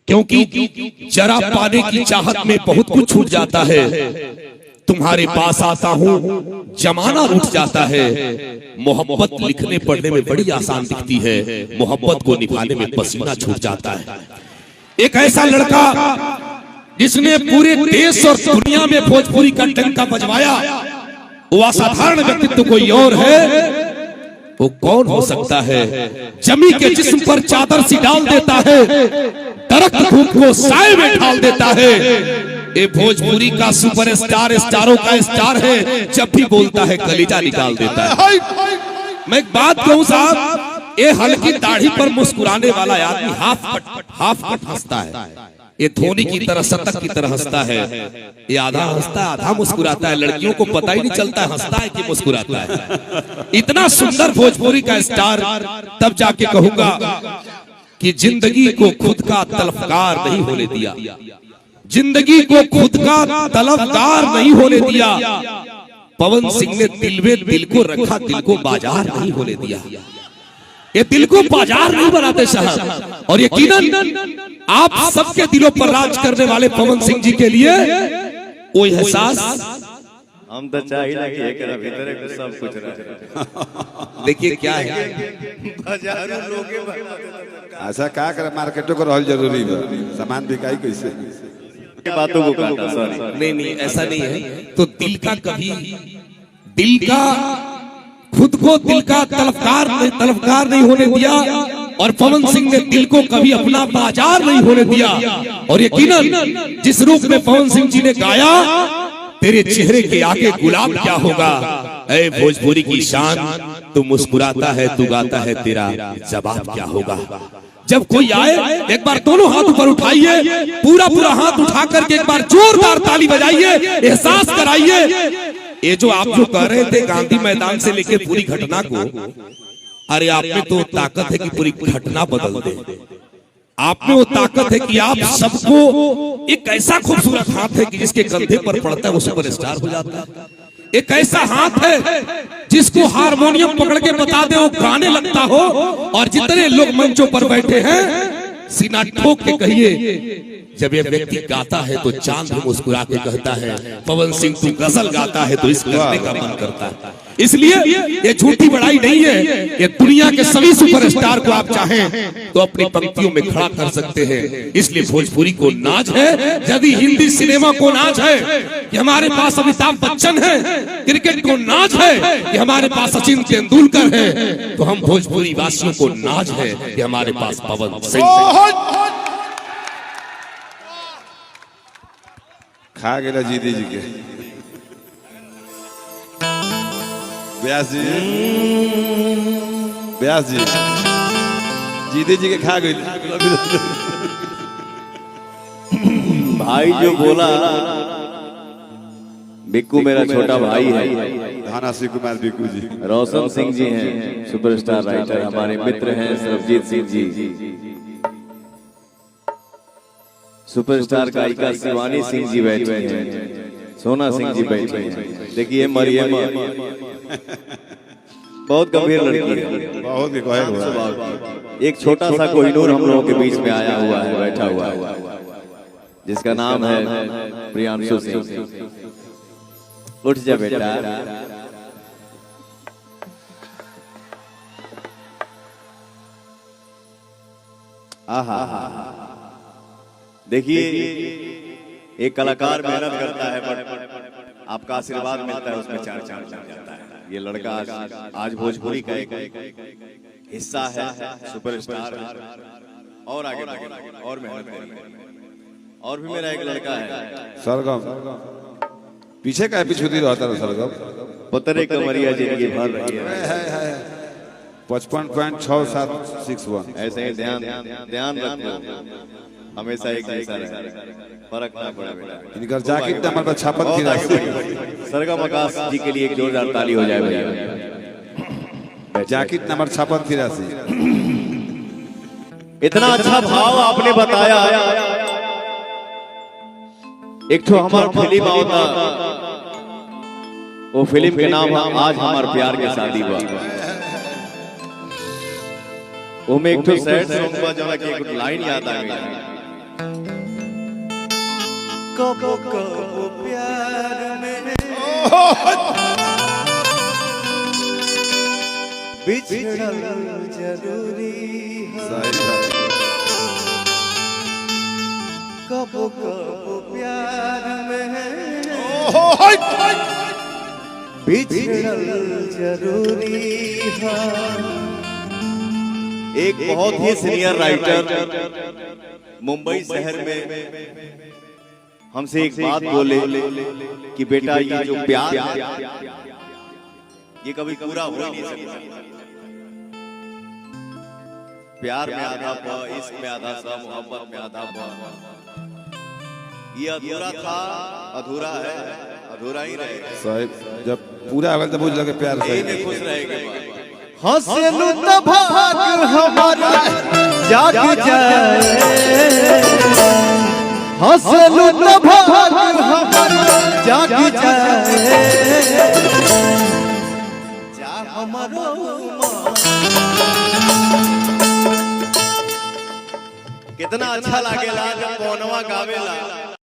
क्योंकि जरा पाने की चाहत में बहुत कुछ छूट जाता है। तुम्हारे पास आता हूँ जमाना रूठ जाता है। मोहब्बत लिखने पढ़ने में बड़ी आसान दिखती है, मोहब्बत को निभाने में पसीना छूट जाता है। एक ऐसा लड़का जिसने पूरे देश और दुनिया में भोजपुरी का डंका बजवाया, वो असाधारण व्यक्तित्व कोई और है। वो कौन हो सकता है? जमी के जिस्म पर चादर सी डाल देता है, दरख्त धूप को साए में ढाल देता है। ये भोजपुरी का सुपरस्टार, स्टारों का स्टार है। जब भी बोलता है कलेजा निकाल देता है। मैं एक बात कहूं साहब, ये हल्की दाढ़ी पर मुस्कुराने वाला आदमी हाफ कट हंसता है। ये धोनी की तरह, शतक की तरह हंसता है। ये आधा हंसता है आधा मुस्कुराता है। लड़कियों को पता ही नहीं चलता हंसता है कि मुस्कुराता है। इतना सुंदर भोजपुरी का स्टार, तब जाके कहूंगा कि जिंदगी को खुद का तलफकार नहीं होने दिया। जिंदगी को खुद का तलफकार नहीं होने दिया। पवन सिंह ने दिल में दिल को रखा, दिल को बाजार नहीं होने दिया। ये दिल को बाजार नहीं बनाते साहब। और यकीनन आप सबके दिलों पर राज करने वाले पवन सिंह जी के लिए वो एहसास हम तो चाहिए कि एकरा भीतर एक सब कुछ रहे। देखिए क्या है, हजारों लोग ऐसा क्या करे, मार्केटों को रहल जरूरी है, सामान बिकाई कैसे बातों को काटा। सॉरी, नहीं ऐसा नहीं है। तो दिल का कभी, दिल का खुद को दिल का तलफकार नहीं होने दिया। और पवन सिंह ने दिल को कभी अपना बाजार नहीं होने दिया। और यकीनन जिस रूप में पवन सिंह जी ने गाया, तेरे चेहरे के आगे गुलाब क्या होगा, ऐ भोजपुरी की शान, तू मुस्कुराता है तू गाता है, तेरा जवाब क्या होगा। जब कोई आए एक बार दोनों हाथ ऊपर उठाइए, पूरा हाथ उठा करके एक बार जोरदार ताली बजाइए, एहसास कराइए। ये जो आप जो कह रहे थे गांधी मैदान से लेके पूरी घटना को, अरे आप में तो ताकत है कि पूरी घटना बदल दे। आप में वो ताकत है कि आप सबको, एक ऐसा खूबसूरत हाथ है कि जिसके कंधे पर पड़ता है वो सुपरस्टार हो जाता है। एक ऐसा हाथ है जिसको हारमोनियम पकड़ के बता दे वो गाने लगता हो। और जितने लोग मंचों पर बैठे हैं, सीना ठोक के कहिए, जब ये व्यक्ति गाता है तो चांद भी मुस्कुरा के कहता है, पवन सिंह तू गजल गाता है तो इस करने का मन करता है। इसलिए ये झूठी बड़ाई नहीं है। ये दुनिया के सभी सुपरस्टार को आप चाहें तो अपनी पंक्तियों में खड़ा कर सकते हैं। इसलिए भोजपुरी को नाज है, यदि हिंदी सिनेमा को नाज है कि हमारे पास अमिताभ बच्चन है, क्रिकेट को नाज है कि हमारे पास सचिन तेंदुलकर है, तो हम भोजपुरी वासियों को नाज है कि हमारे पास पवन सिंह है। खा गेला जीदी जी के व्यास जी जीदी जी के खा गई। भाई जो बोला, बिक्कू मेरा छोटा भाई है, धाना श्री कुमार बिक्कू जी, रोशन सिंह जी हैं सुपरस्टार राइटर, हमारे मित्र हैं सरबजीत सिंह जी, सुपरस्टार गायिका शिवानी सिंह जी बैठे हैं, सोना सिंह जी बैठे हैं। देखिए मरियम बहुत गंभीर लड़की है, बहुत एक छोटा सा कोहिनूर हम लोगों के बीच में आया हुआ है, बैठा हुआ है, जिसका नाम है प्रियांशु सिंह। उठ जा बेटा। आहा, देखिए एक कलाकार मेहनत करता है, बट आपका आशीर्वाद मिलता है, उसमें चार चांद लग जाता है। ये लड़का आज भोजपुरी का एक हिस्सा है, सुपरस्टार, और आगे और मेहनत करेंगे। और भी मेरा एक लड़का है सरगम, पीछे का पिछुदी रहता है सरगम, पुतरे कमरिया जिंदगी भर रही है 55.6761। ऐसे ही ध्यान रखो, हमेशा एक जैसा रहे, फर्क ना पड़े बेटा। इनका जाकिट नंबर पर छापन थी राशि। सरगम आकाश जी के लिए एक जोरदार ताली हो जाए भैया। जाकिट नंबर छापन थी राशि। इतना अच्छा भाव आपने बताया। एक तो हमारा फिल्म आवता, वो फिल्म के नाम आज हमार प्यार के शादी बा। वो में एक तो सैड सॉन्ग बा, जरा कि एक लाइन याद आ गई, कबो कबो प्यार में बिछड़ल जरूरी है। कबो कबो प्यार में बिछड़ल जरूरी है। एक बहुत ही सीनियर राइटर मुंबई शहर में हमसे एक बात बोले कि बेटा ये जो प्यार है ये कभी पूरा हो नहीं सकता। प्यार में आधा प, इश्क में आधा सा, मोहब्बत में आधा प। ये अधूरा था, अधूरा है, अधूरा ही रहेगा। साहब जब पूरा होगा तो बुझ लगे प्यार से खुश रहेगा। हंसलू तो भाग हमारा जाग जाए, हंसलू तो भाग हमारा जाग जाए। जा हमारो कितना अच्छा लागेला जब पौनवा गावेला।